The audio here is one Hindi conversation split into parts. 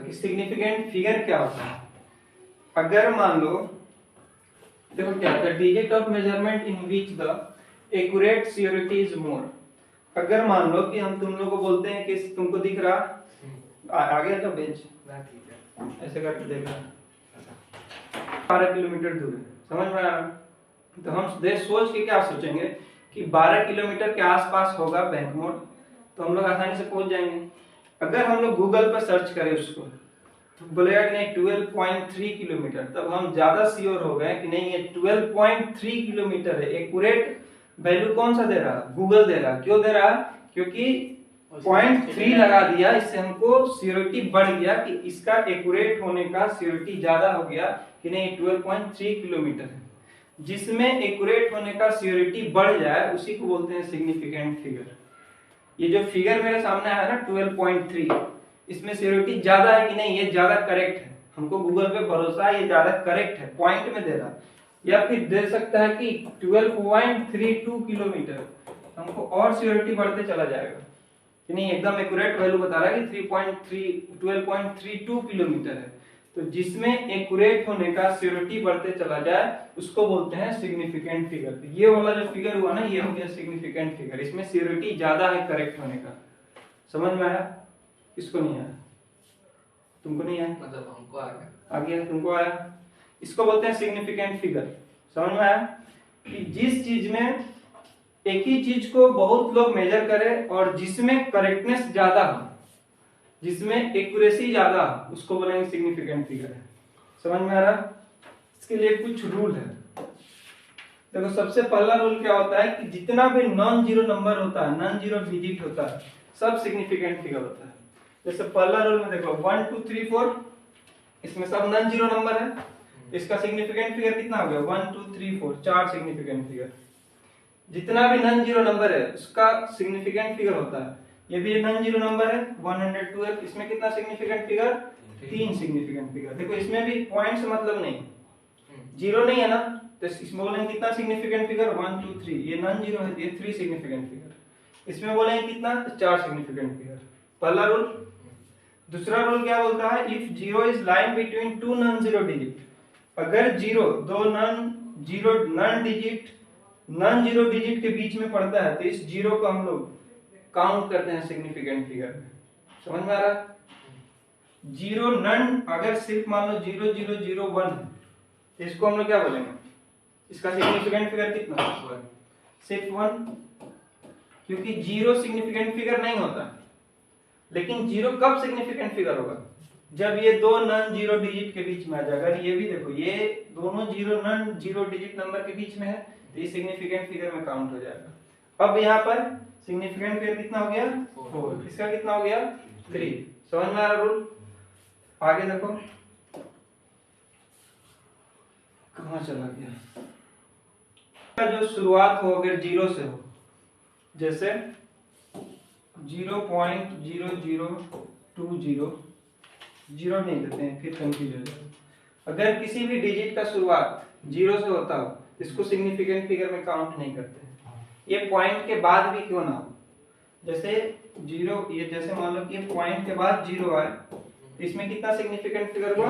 कि सिग्निफिकेंट फिगर क्या होता है। अगर मान लो देखो क्या होता है, digit of measurement in which the accurate सियोरिटी is more. अगर मान लो कि हम तुम लोग को बोलते हैं कि तुमको दिख रहा आ गया तो बेंच ऐसे करके देख रहा 12 किलोमीटर दूर है, समझ में आ रहा। तो हम देश सोच के क्या सोचेंगे कि 12 किलोमीटर के आसपास होगा बैंक मोड़, तो हम लोग आसानी से पहुंच जाएंगे। अगर हम लोग गूगल पर सर्च करें उसको तो बोलेगा कि नहीं 12.3 किलोमीटर, तब हम ज्यादा श्योर हो गए कि नहीं ये 12.3 किलोमीटर है। एक्यूरेट वैल्यू कौन सा दे रहा, गूगल दे रहा। क्यों दे रहा, क्योंकि 0.3 लगा दिया, इससे हमको सियोरिटी बढ़ गया कि इसका एक्यूरेट होने का सियोरिटी ज्यादा हो गया कि नहीं 12.3 किलोमीटर है। जिसमें एक्यूरेट होने का सियोरिटी बढ़ जाए उसी को बोलते हैं सिग्निफिकेंट फिगर। ये जो फिगर मेरे सामने आया ना 12.3, इसमें सियोरिटी ज्यादा है कि नहीं, ये ज्यादा करेक्ट है, हमको गूगल पे भरोसा है, ये ज्यादा करेक्ट है, पॉइंट में दे रहा। या फिर दे सकता है कि 12.32 किलोमीटर, हमको और सियोरिटी बढ़ते चला जाएगा कि नहीं एकदम एक्यूरेट वैल्यू बता रहा है कि 12.32 किलोमीटर है। तो जिसमें एक्यूरेट होने का सियोरिटी बढ़ते चला जाए उसको बोलते हैं सिग्निफिकेंट फिगर। तो ये वाला जो फिगर हुआ ना ये हो गया सिग्निफिकेंट फिगर, इसमें सियोरिटी ज्यादा है करेक्ट होने का। समझ में आया? किसको नहीं आया? तुमको नहीं आया? मतलब हमको आ गया तुमको आया। इसको बोलते हैं सिग्निफिकेंट फिगर। समझ में आया कि जिस चीज में एक ही चीज को बहुत लोग मेजर करें और जिसमें करेक्टनेस ज्यादा हो, जिसमें एक्यूरेसी ज्यादा हो, उसको बोलेंगे सिग्निफिकेंट फिगर है। समझ में आ रहा? इसके लिए कुछ रूल है। देखो सबसे पहला रूल क्या होता है कि जितना भी नॉन जीरो नंबर होता है, नॉन जीरो डिजिट होता है, सब सिग्निफिकेंट फिगर होता है। जैसे पहला रूल में देखो 1 2 3 4, इसमें सब नॉन जीरो नंबर है, इसका सिग्निफिकेंट फिगर कितना हो गया 1 2 3 4, 4 सिग्निफिकेंट फिगर। जितना भी नॉन जीरो नंबर है उसका सिग्निफिकेंट फिगर होता है। ये भी नॉन जीरो नंबर है 112, इसमें कितना सिग्निफिकेंट फिगर 3 सिग्निफिकेंट फिगर। देखो इसमें भी पॉइंट से मतलब नहीं, जीरो नहीं है ना, तो इसमें बोलेंगे कितना सिग्निफिकेंट फिगर 1 2 3, ये नॉन जीरो है ये 3 सिग्निफिकेंट फिगर। इसमें बोलेंगे कितना 4 सिग्निफिकेंट फिगर। पहला रूल। दूसरा रूल क्या बोलता है, if zero is line between two non zero digit, अगर जीरो दो नॉन जीरो डिजिट के बीच में पड़ता है तो इस जीरो को हम लोग काउंट करते हैं सिग्निफिकेंट फिगर में। समझ में आ रहा? जीरो नन अगर सिर्फ मान लो 0 0 0 1 है तो इसको हम लोग क्या बोलेंगे, इसका सिग्निफिकेंट फिगर कितना है सिर्फ 1, क्योंकि जीरो सिग्निफिकेंट फिगर नहीं होता। लेकिन जीरो कब सिग्निफिकेंट फिगर होगा, जब ये दो नॉन जीरो डिजिट के बीच में आ जाएगा। ये भी देखो ये दोनों zero non zero digit number के बीच में है तो ये सिग्निफिकेंट फिगर में काउंट हो जाएगा। अब यहाँ पर सिग्निफिकेंट फिगर कितना हो गया 4, इसका कितना हो गया 3। समझ में आ रहा रूल? आगे देखो कहाँ चला गया। जो शुरुआत हो अगर जीरो से हो, जैसे 0.0020, जीरो नहीं देते हैं फिर कंफ्यूज हो जाएगा। अगर किसी भी डिजिट का शुरुआत जीरो से होता हो इसको सिग्निफिकेंट फिगर में काउंट नहीं करते हैं। ये पॉइंट के बाद भी क्यों ना हो, जैसे जीरो, ये जैसे मान लो कि पॉइंट के बाद जीरो आए तो इसमें कितना सिग्निफिकेंट फिगर हुआ,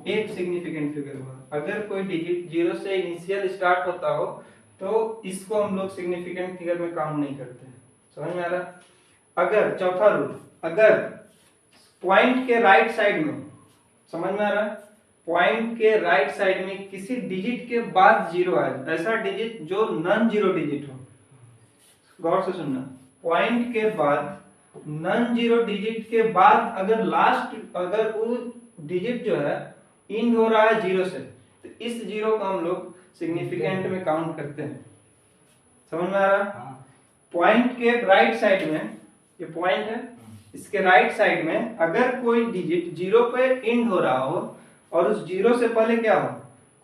1 सिग्निफिकेंट फिगर हुआ। अगर कोई डिजिट जीरो से इनिशियल स्टार्ट होता हो तो इसको हम लोग सिग्निफिकेंट फिगर में काउंट नहीं करते हैं। समझ में आ रहा? अगर चौथा रूल, अगर पॉइंट के राइट साइड में, समझ में आ रहा, पॉइंट के राइट साइड में किसी डिजिट के बाद जीरो आए, ऐसा डिजिट जो नॉन जीरो डिजिट हो, गौर से सुनना, पॉइंट के बाद नॉन जीरो डिजिट के बाद अगर लास्ट अगर वो डिजिट जो है इंड हो रहा है जीरो से तो इस जीरो को हम लोग सिग्निफिकेंट में काउंट करते हैं। समझ में आ रहा? पॉइंट के राइट साइड में, ये पॉइंट है, इसके राइट साइड में अगर कोई डिजिट जीरो पे इंड हो रहा हो और उस जीरो से पहले क्या हो,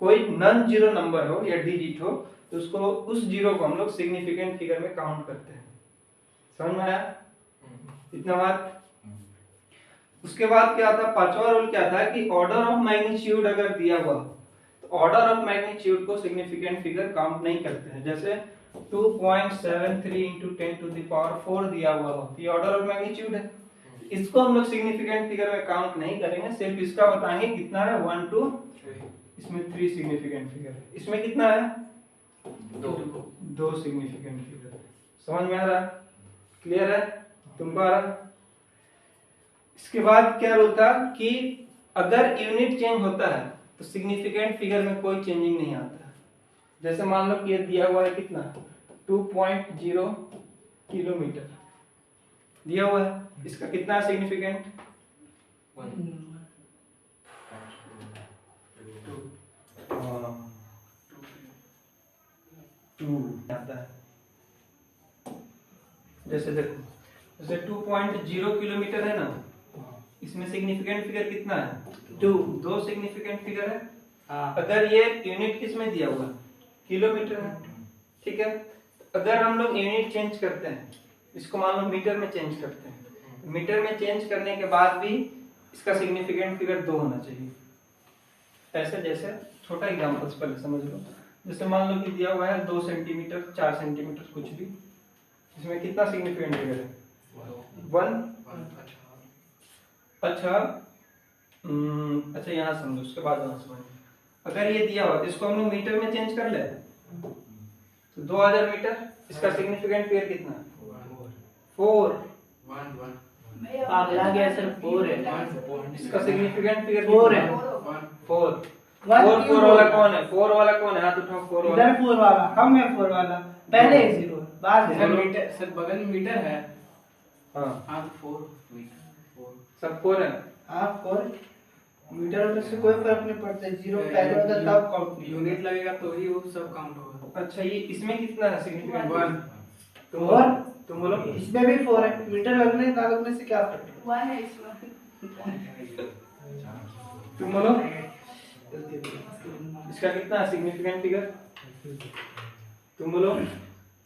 कोई नॉन जीरो नंबर हो या डिजिट हो तो उसको उस जीरो को हम लोग सिग्निफिकेंट फिगर में काउंट करते हैं। समझ में आया इतना बात? उसके बाद क्या था, पांचवा रूल क्या था कि ऑर्डर ऑफ मैग्नीट्यूड अगर दिया हुआ तो ऑर्डर ऑफ मैग्नीट्यूड को सिग्निफिकेंट फिगर काउंट नहीं करते हैं। जैसे 2.73 × 10⁴ दिया हुआ हो, ये ऑर्डर ऑफ मैग्नीट्यूड है, इसको हम लोग सिग्निफिकेंट फिगर में काउंट नहीं करेंगे, सिर्फ इसका बताएंगे कितना है 1 2, इसमें 3 सिग्निफिकेंट फिगर है, इसमें कितना है 2 सिग्निफिकेंट फिगर। समझ में आ रहा, क्लियर है तुमको आ रहा। इसके बाद क्या रूल था कि अगर यूनिट चेंज होता है तो सिग्निफिकेंट फिगर में कोई चेंजिंग नहीं आता। जैसे मान लो कि ये दिया हुआ है कितना 2.0 किलोमीटर दिया हुआ है, इसका कितना सिग्निफिकेंट 2 आता है। जैसे देखो, जैसे 2.0 किलोमीटर है ना, इसमें सिग्निफिकेंट फिगर कितना है 2 सिग्निफिकेंट फिगर है। अगर ये यूनिट किस में दिया हुआ किलोमीटर में, ठीक है। अगर हम लोग यूनिट चेंज करते हैं, इसको मान लो मीटर में चेंज करते हैं, मीटर में चेंज करने के बाद भी इसका सिग्निफिकेंट फिगर 2 होना चाहिए। ऐसे जैसे छोटा एग्जांपल्स पहले समझ लो, जैसे मान लो कि दिया हुआ है 2 सेंटीमीटर 4 सेंटीमीटर कुछ भी, इसमें कितना सिग्निफिकेंट फिगर है 1। अच्छा यहाँ समझो, उसके बाद वहां समझो। अगर ये दिया हुआ तो इसको हम लोग मीटर में चेंज कर ले तो 2000 मीटर, इसका सिग्निफिकेंट फिगर कितना 4। अगला गया सर 4 है, इसका सिग्निफिकेंट फिगर 4 है। 4 वाला कौन है, 4 वाला कौन है, हाथ उठाओ 4 वाला। इधर 4 वाला, हम है 4 वाला, पहले 0 बाद सर में मीटर, सर बगल में मीटर है। हाँ हाँ 4 मीटर 4 सब 4 है। हां 4 मीटर में से कोई फर्क नहीं पड़ता, 0 पहले होता तब काउंट नहीं यूनिट लगेगा तो ही वो सब काउंट होगा। अच्छा ये इसमें कितना है सिग्निफिकेंट 1। तुम बोलो इसमें भी 4 है, मीटर लगने ना लगने से क्या फर्क है 1 है इसमें। तुम बोलो इसका कितना है सिग्निफिकेंट फिगर, तुम बोलो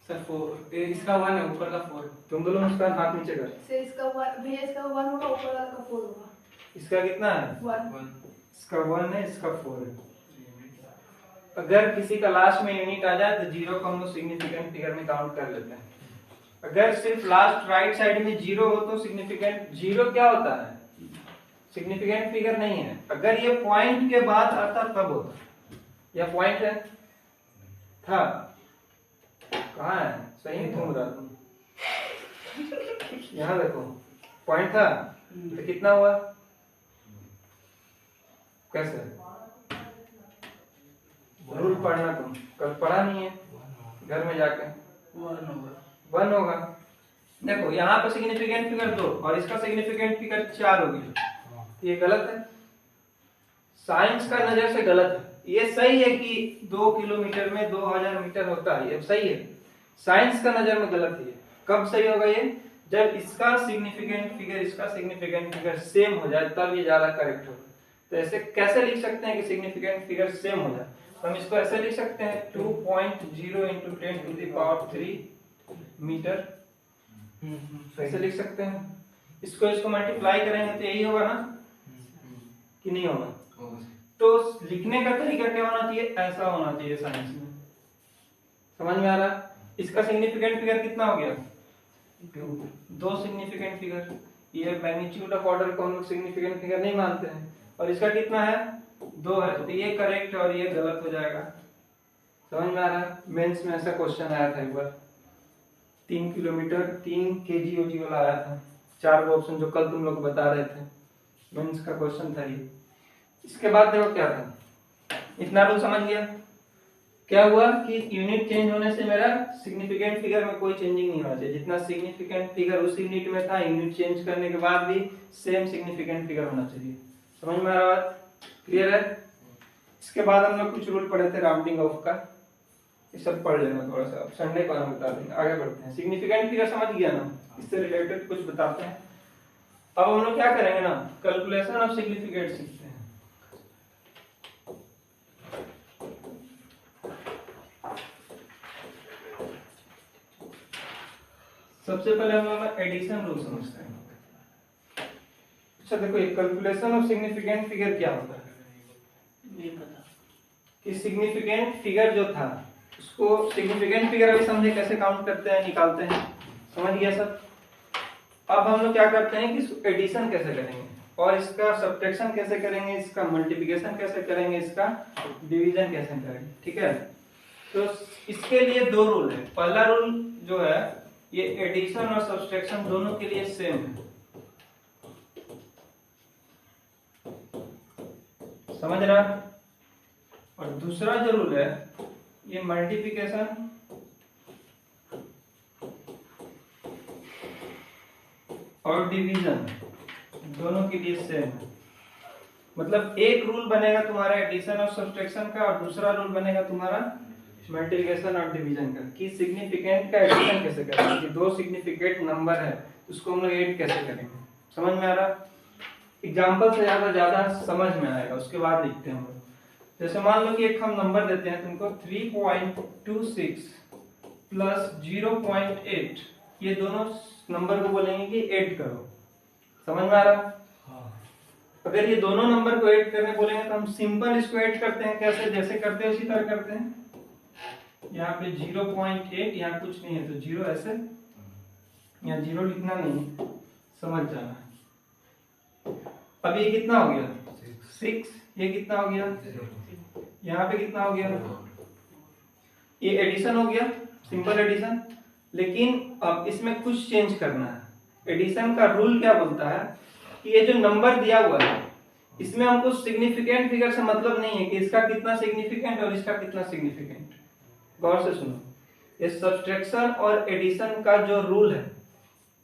सर 4, इसका 1 है, ऊपर का 4। तुम बोलो, उसका हाथ नीचे कर। से इसका 1 भैया, इसका 1 होगा, ऊपर वाला का 4 होगा। इसका कितना है 1 इसका 1 है, इसका 4 है। अगर किसी का लास्ट में यूनिट आ जाए तो 0 को हम लोग सिग्निफिकेंट फिगर में काउंट कर लेते हैं। अगर सिर्फ लास्ट राइट साइड में 0 हो तो सिग्निफिकेंट 0 क्या होता है सिग्निफिकेंट फिगर नहीं है। अगर ये पॉइंट के बाद आता तब होता। यह पॉइंट है था, कहाँ है, सही नहीं घूम रहा तुम, यहाँ देखो पॉइंट था तो कितना हुआ, कैसे रूल पढ़ना, तुम कल पढ़ा नहीं है घर में जाके 1 होगा। देखो यहाँ पर सिग्निफिकेंट फिगर 2 और इसका सिग्निफिकेंट फिगर 4 होगी, ये गलत है, साइंस का नजर से गलत है। ये सही है कि 2 किलोमीटर में 2000 मीटर होता है, ये सही है, साइंस का नजर में गलत है। कब सही होगा ये, जब इसका सिग्निफिकेंट फिगर इसका सिग्निफिकेंट फिगर सेम हो जाए तब ये ज्यादा करेक्ट होगा। तो ऐसे कैसे लिख सकते हैं कि सिग्निफिकेंट फिगर सेम हो जाए, तो हम इसको ऐसे लिख सकते हैं 2.0 × 10⁻³ मीटर, ऐसे लिख सकते हैं। इसको मल्टीप्लाई करेंगे तो यही होगा ना कि नहीं होगा। तो लिखने का तरीका क्या होना चाहिए, ऐसा होना चाहिए साइंस में, समझ में आ रहा। इसका सिग्निफिकेंट फिगर कितना हो गया 2 सिग्निफिकेंट फिगर, ये मैग्नीट्यूड ऑफ ऑर्डर को हम लोग सिग्निफिकेंट फिगर नहीं मानते हैं, और इसका कितना है 2 है, तो ये करेक्ट और ये गलत हो जाएगा। समझ में आ रहा है। मेंस में ऐसा क्वेश्चन आया था एक बार, 3 किलोमीटर 3 kg ओजी वाला आया था, 4 ऑप्शन जो कल तुम लोग बता रहे थे, मेंस का क्वेश्चन था ये। इसके बाद देखो क्या था, इतना रूल समझ गया। क्या हुआ कि यूनिट चेंज होने से मेरा सिग्निफिकेंट फिगर में कोई चेंजिंग नहीं होना चाहिए, जितना सिग्निफिकेंट फिगर उस यूनिट में था यूनिट चेंज करने के बाद भी सेम सिग्निफिकेंट फिगर होना चाहिए। समझ में आ रहा बात, क्लियर है। इसके बाद हम लोग कुछ रूल पढ़े थे राउंडिंग ऑफ का, ये सब पढ़ लेना थोड़ा सा, संडे को हम बता देंगे। आगे बढ़ते हैं, सिग्निफिकेंट फिगर समझ गया ना, इससे रिलेटेड कुछ बताते हैं। अब हम लोग क्या करेंगे ना, कैलकुलेशन ऑफ सिग्निफिकेंट सीखते हैं। सबसे पहले हम लोग एडिशन रूल समझते हैं। अच्छा देखो, ये कैलकुलेशन ऑफ सिग्निफिकेंट फिगर क्या होता है, नहीं पता कि सिग्निफिकेंट फिगर जो था उसको सिग्निफिकेंट फिगर अभी समझे कैसे काउंट करते हैं, निकालते हैं, समझ गया सब। अब हम लोग क्या करते हैं कि एडिशन कैसे करेंगे और इसका सब्ट्रैक्शन कैसे करेंगे, इसका मल्टीप्लिकेशन कैसे करेंगे, इसका डिवीजन कैसे करेंगे। ठीक है, तो इसके लिए दो रूल है। पहला रूल जो है ये एडिशन और सब्ट्रैक्शन दोनों के लिए सेम है, समझ रहा। और दूसरा जो रूल है ये मल्टीप्लिकेशन और डिवीजन दोनों के लिए सेम है। मतलब एक रूल बनेगा तुम्हारा एडिशन और सब्ट्रैक्शन का और दूसरा रूल बनेगा तुम्हारा मल्टीप्लिकेशन और डिवीजन का, कि सिग्निफिकेंट का एडिशन कैसे करेंगे, कि दो सिग्निफिकेंट नंबर है उसको हम लोग ऐड कैसे करेंगे। समझ में आ रहा। एग्जांपल से ज्यादा समझ में आएगा, उसके बाद लिखते हैं हम लोग। जैसे मान लो कि एक हम नंबर देते हैं तुमको 3.26 प्लस 0.8, ये दोनों नंबर को बोलेंगे कि ऐड करो। समझ में आ रहा। अगर ये दोनों नंबर को ऐड करने बोलेंगे तो हम सिंपल इसको ऐड करते हैं। कैसे? जैसे करते हैं उसी तरह करते हैं। यहाँ पे 0.8, यहाँ कुछ नहीं है तो 0 ऐसे, यहाँ 0 लिखना नहीं है, समझ जाना है। अब ये कितना हो गया 6, ये कितना हो गया, यहाँ पे कितना हो गया, ये एडिशन हो गया, सिंपल एडिशन। लेकिन अब इसमें कुछ चेंज करना है। एडिशन का रूल क्या बोलता है कि ये जो नंबर दिया हुआ है इसमें हमको सिग्निफिकेंट फिगर से मतलब नहीं है कि इसका कितना सिग्निफिकेंट और इसका कितना सिग्निफिकेंट। गौर से सुनो, ये सब्ट्रैक्शन और एडिशन का जो रूल है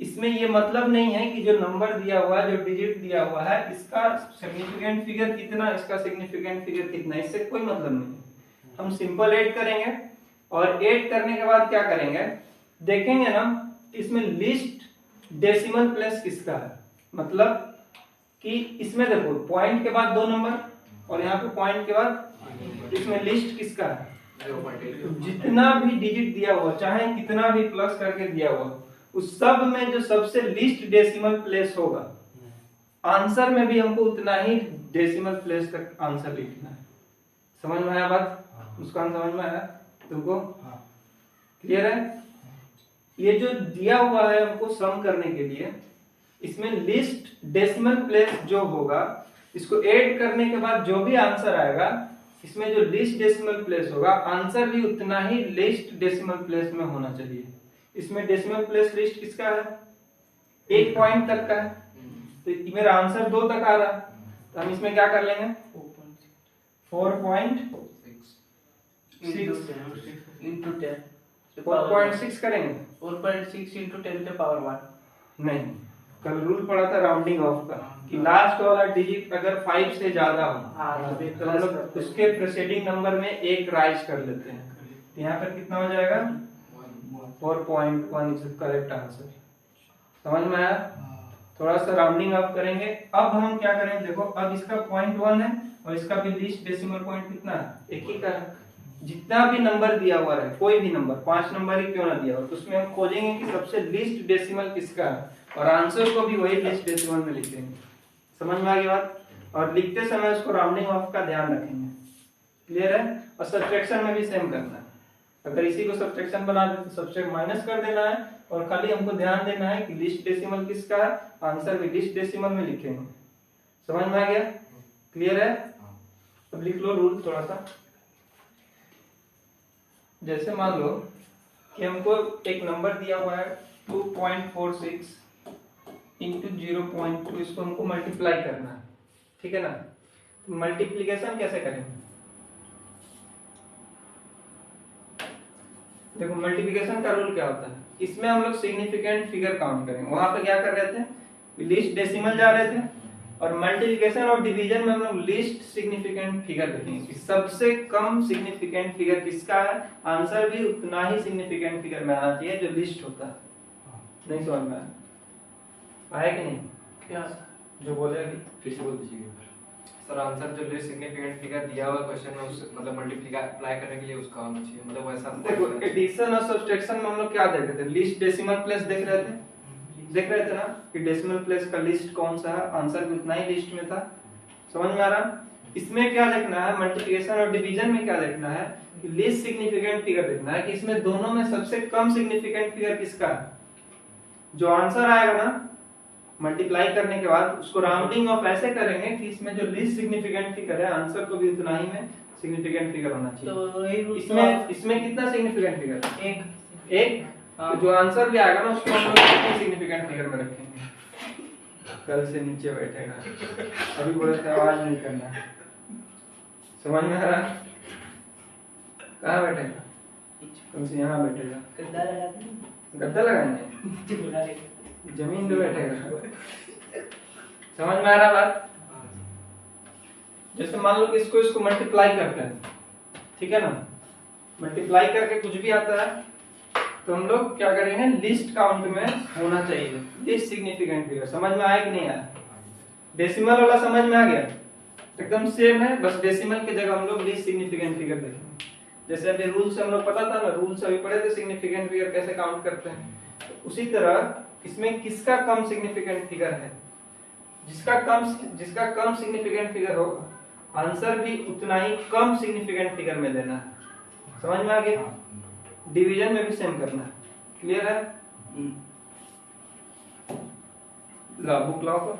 इसमें ये मतलब नहीं है कि जो नंबर दिया हुआ है, जो डिजिट दिया हुआ है, इसका सिग्निफिकेंट फिगर कितना, इसका सिग्निफिकेंट फिगर कितना, इससे कोई मतलब नहीं है। हम सिंपल ऐड करेंगे और ऐड करने के बाद क्या करेंगे, देखेंगे ना इसमें लिस्ट डेसिमल प्लेस किसका है। मतलब कि इसमें देखो पॉइंट के बाद 2 नंबर और यहाँ पे पॉइंट के बाद, इसमें लिस्ट किसका है। तो जितना भी डिजिट दिया हुआ, चाहे कितना भी प्लस करके दिया हुआ, उस सब में जो सबसे लिस्ट डेसिमल प्लेस होगा, आंसर में भी हमको उतना ही डेसिमल प्लेस तक आंसर लिखना है। समझ में आया बात? उसका समझ में आया तुमको? क्लियर है? ये जो दिया हुआ है हमको सम करने के लिए, इसमें लिस्ट डेसिमल प्लेस जो होगा, इसको ऐड करने के बाद जो भी आंसर आएगा, इसमें जो लिस्ट डेसिमल प्लेस होगा, आंसर भी उतना ही लिस्ट डेसिमल प्लेस में होना चाहिए। इसमें डेसिमल प्लेस लिस्ट किसका है, 1 पॉइंट तक का है, तो मेरा आंसर 2 तक आ रहा है, तो हम इसमें क्या कर लेंगे 4.6 into 10 4.6 करेंगे। 4.6 into 10 to power 1। नहीं, कल रूल पढ़ा था राउंडिंग ऑफ का, कि लास्ट वाला डिजिट अगर 5 से ज्यादा हो तो हम लोग उसके प्रीसीडिंग नंबर में 1 राइज कर लेते हैं। यहाँ पर कितना हो जाएगा 4.1 इज करेक्ट आंसर। समझ में आया? थोड़ा सा राउंडिंग अप करेंगे। अब हम क्या करेंगे, देखो अब इसका 0.1 है और इसका भी लिस्ट डेसिमल पॉइंट कितना है, 1 ही का है। जितना भी नंबर दिया हुआ है, कोई भी नंबर, 5 नंबर ही क्यों ना दिया हो, तो उसमें हम खोजेंगे कि सबसे लिस्ट डेसिमल किसका है और आंसर को भी वही लिस्ट डेसिमल में लिखेंगे। समझ में आ गई बात? और लिखते समय उसको राउंडिंग ऑफ का ध्यान रखेंगे। क्लियर है? और सब्ट्रैक्शन में भी सेम करना है। अगर इसी को सब्ट्रैक्शन बना दे तो सब्ट्रैक्ट माइनस कर देना है और खाली हमको ध्यान देना है कि लिस्ट डेसिमल किसका है, आंसर भी लिस्ट डेसिमल में लिखेंगे। समझ में आ गया? क्लियर है? अब लिख लो रूल थोड़ा सा। जैसे मान लो कि हमको एक नंबर दिया हुआ है 2.46 इंटू 0.2, इसको हमको मल्टीप्लाई करना है। ठीक है ना? तो मल्टीप्लिकेशन कैसे करेंगे, देखो मल्टीप्लिकेशन का रूल क्या होता है, इसमें हम लोग सिग्निफिकेंट फिगर काउंट करेंगे। वहां पे क्या कर रहे थे, लिस्ट डेसिमल जा रहे थे, और मल्टीप्लिकेशन और डिवीजन में हम लोग लिस्ट सिग्निफिकेंट फिगर देखेंगे कि सबसे कम सिग्निफिकेंट फिगर किसका है, आंसर भी उतना ही सिग्निफिकेंट फिगर में आना चाहिए जो लिस्ट होता है। नहीं समझ में आया कि नहीं? क्या जो बोले अभी फिर से बोल दीजिए सर। आंसर जो लिस्ट सिग्निफिकेंट फिगर दिया हुआ क्वेश्चन में, उस मतलब मल्टीप्लाई करने के लिए उसका होना चाहिए, मतलब वैसा। देखो एडिशन और सब्ट्रैक्शन में हम लोग क्या देख रहे थे, लिस्ट डेसिमल प्लेस देख रहे थे ना कि डेसिमल प्लेस का लिस्ट कौन सा है, आंसर भी उतना ही लिस्ट में था। समझ में आ रहा? इसमें क्या देखना है, मल्टीप्लिकेशन और डिवीजन में क्या देखना है कि लिस्ट सिग्निफिकेंट फिगर देखना है कि इसमें दोनों में सबसे कम सिग्निफिकेंट फिगर किसका है। जो आंसर आएगा ना मल्टीप्लाई करने के बाद उसको राउंडिंग ऑफ ऐसे करेंगे कि इसमें जो लीस्ट सिग्निफिकेंट फिगर है आंसर को भी उतना ही में सिग्निफिकेंट फिगर होना चाहिए। तो वही रूल इसमें कितना सिग्निफिकेंट फिगर है? एक एक। तो जो आंसर भी आएगा ना उसको हम लोग कितने सिग्निफिकेंट फिगर में रखेंगे? कल से नीचे बैठेगा, अभी बोले थे आवाज नहीं करना। समझ में आ रहा? कहाँ बैठेगा? कल से यहाँ बैठेगा। गद्दा लगा दें। गद्दा लगाएंगे, जमीन पे बैठेगा। समझ में आ रहा बात? जैसे मान लो कि इसको मल्टीप्लाई करते हैं, ठीक है ना? मल्टीप्लाई करके कुछ भी आता है तो हम लोग क्या करेंगे, लिस्ट काउंट में होना चाहिए, लिस्ट सिग्निफिकेंट फिगर। समझ में आया कि नहीं आया? डेसिमल वाला समझ में आ गया? एकदम सेम है, बस डेसिमल की जगह हम लोग लिस्ट सिग्निफिकेंट फिगर देखेंगे। जैसे अभी रूल से हम लोग पता था ना, रूल से अभी पढ़े थे सिग्निफिकेंट फिगर कैसे काउंट करते हैं। तो उसी तरह इसमें किसका कम सिग्निफिकेंट फिगर है, जिसका कम सिग्निफिकेंट फिगर होगा आंसर भी उतना ही कम सिग्निफिकेंट फिगर में देना है। समझ में आ गया? डिवीजन में भी सेम करना है। क्लियर है? ला बुक लाओ तो।